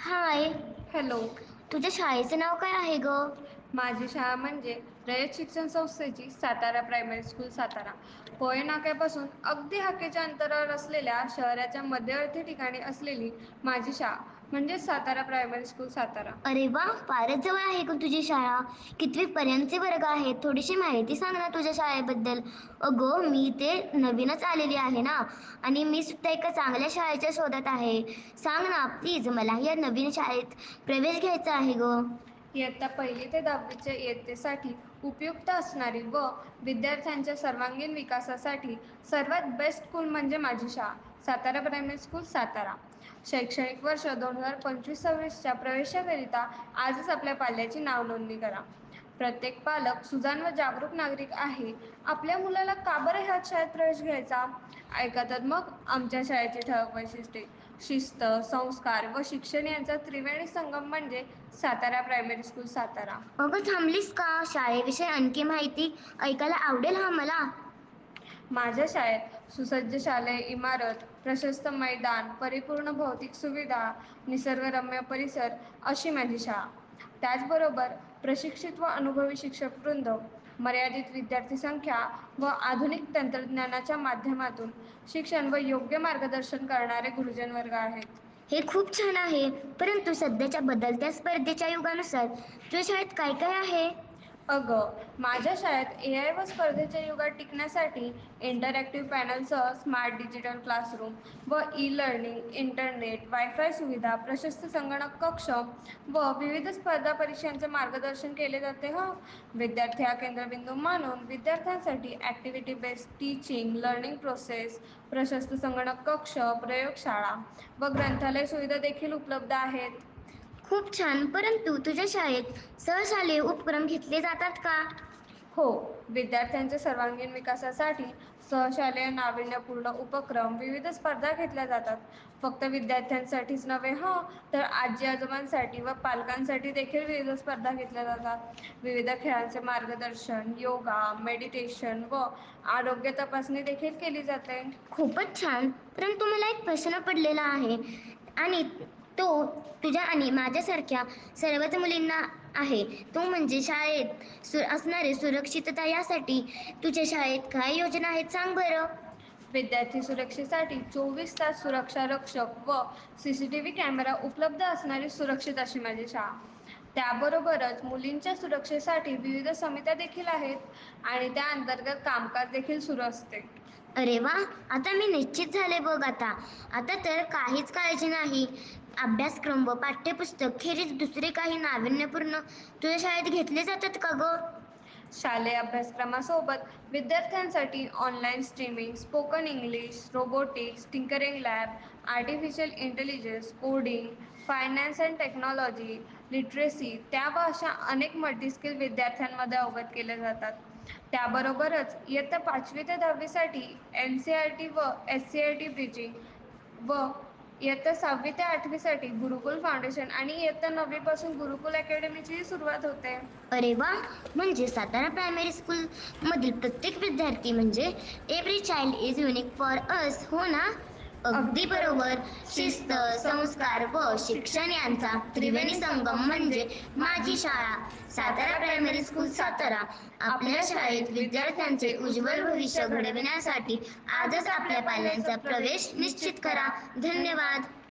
हाय. Hello. तुझ्या शाळेचं नाव काय आहे ग? माझी शाळा म्हणजे रयत शिक्षण संस्थेची सातारा प्रायमरी स्कूल सातारा. पोय नाक्यापासून अगदी हाकेच्या अंतरावर असलेल्या शहराच्या मध्यवर्ती ठिकाणी असलेली माझी शाळा म्हणजे सातारा प्रायमरी स्कूल सातारा. अरे वा, फारच जवळ आहे ग तुझी शाळा. कितवी पर्यंतचे वर्ग आहेत? थोडीशी माहिती सांग ना तुझ्या शाळेबद्दल. अगं, मी इथे नवीनच आलेली आहे ना, आणि मी सुद्धा एका चांगल्या शाळेच्या शोधात आहे. सांग ना प्लीज, मला या नवीन शाळेत प्रवेश घ्यायचा आहे ग. इयत्ता 1ली ते 10वीच्या इयत्तेसाठी उपयुक्त असणारी व विद्यार्थ्यांच्या सर्वांगीण विकासासाठी सर्वात बेस्ट स्कूल म्हणजे माझी शाळा सातारा प्रायमरी स्कूल सातारा. शैक्षणिक वर्ष 2025-26च्या प्रवेशाकरिता आजच आपल्या पाल्याची नाव नोंदणी करा. प्रत्येक पालक सुजाण व जागरूक नागरिक आहे. आपल्या मुलाला का बरं ह्या शाळेत प्रवेश घ्यायचा? ऐका तर मग आमच्या शाळेची ठळक वैशिष्ट्ये. शिस्त, संस्कार व शिक्षण यांचा त्रिवेणी संगम म्हणजे सातारा प्रायमरी स्कूल सातारा. अगं, थांबलीस का? शाळेविषयी आणखी माहिती ऐकायला आवडेल हा मला. माझ्या शाळेत सुसज्ज शालेय इमारत, प्रशस्त मैदान, परिपूर्ण भौतिक सुविधा, निसर्गरम्य परिसर अशी माझी शाळा. त्याचबरोबर प्रशिक्षित व अनुभवी शिक्षकवृंद, मर्यादित विद्यार्थी संख्या व आधुनिक तंत्रज्ञानाच्या माध्यमातून शिक्षण व योग्य मार्गदर्शन करणारे गुरुजन वर्ग आहेत. हे खूप छान आहे, परंतु सध्याच्या बदलत्या स्पर्धेच्या युगानुसार तुझ्या शाळेत काय काय आहे? अगं, माझ्या शाळेत AI व स्पर्धेच्या युगात टिकण्यासाठी इंटरॅक्टिव्ह पॅनलसह स्मार्ट डिजिटल क्लासरूम व ई-लर्निंग, इंटरनेट, वायफाय सुविधा, प्रशस्त संगणक कक्ष व विविध स्पर्धा परीक्षांचे मार्गदर्शन केले जाते. विद्यार्थी हा केंद्रबिंदू मानून विद्यार्थ्यांसाठी activity based teaching, learning process, प्रशस्त संगणक कक्ष, प्रयोगशाळा व ग्रंथालय सुविधा देखील उपलब्ध आहेत. खूप छान, परंतु तुझ्या शाळेत सहशालेय उपक्रम घेतले जातात का? हो, विद्यार्थ्यांच्या सर्वांगीण विकासासाठी सहशालेय नाविन्यपूर्ण उपक्रम, विविध स्पर्धा घेतल्या जातात. फक्त विद्यार्थ्यांसाठीच नव्हे तर आजी आजोबांसाठी व पालकांसाठी देखील विविध स्पर्धा घेतल्या जातात. विविध खेळांचे मार्गदर्शन, योगा, मेडिटेशन व आरोग्य तपासणी देखील केली जाते. खूपच छान, परंतु मला एक प्रश्न पडलेला आहे, आणि तो तुझ्या आणि माझ्यासारख्या सर्वच मुलींना आहे. तो म्हणजे शाळेत असणारी सुरक्षितता. यासाठी तुझ्या शाळेत काय योजना आहेत, सांग बरं. विद्यार्थी सुरक्षेसाठी 24 तास सुरक्षा रक्षक व CCTV कॅमेरा उपलब्ध असणारी सुरक्षित अशी माझी शाळा. त्याबरोबरच मुलींच्या सुरक्षेसाठी विविध समित्या देखील आहेत आणि त्या अंतर्गत कामकाज देखील सुरू असते. अरे वा, आता मी निश्चित झाले बघ. आता तर काहीच काळजी नाही. अभ्यासक्रम व पाठ्यपुस्तक खेरीज दुसरे काही नाविन्यपूर्ण तुझ्या शाळेत घेतले जातात का ग? शालेय अभ्यासक्रमासोबत विद्यार्थ्यांसाठी online streaming, spoken English, robotics, tinkering lab, artificial intelligence, coding, finance and technology, literacy त्या व अशा अनेक मल्टीस्किल विद्यार्थ्यांमध्ये अवगत केले जातात. त्याबरोबरच इयत्ता 5वी ते 10वीसाठी NCERT व SCERT ब्रिजिंग व इयत्ता 6वी ते 8वीसाठी गुरुकुल फाउंडेशन आणि इयत्ता 9वी पासून गुरुकुल अकॅडमीचीही सुरुवात होते. अरे वा, म्हणजे सातारा प्रायमरी स्कूल मधील प्रत्येक विद्यार्थी म्हणजे every child is unique for us, हो ना? अगदी बरोबर. शिस्त, संस्कार व शिक्षण यांचा त्रिवेणी संगम म्हणजे माझी शाळा सातारा प्रायमरी स्कूल सातारा. आपल्या शाळेत विद्यार्थ्यांचे उज्ज्वल भविष्य घडविण्यासाठी आजच आपल्या पाल्यांचा प्रवेश निश्चित करा. धन्यवाद.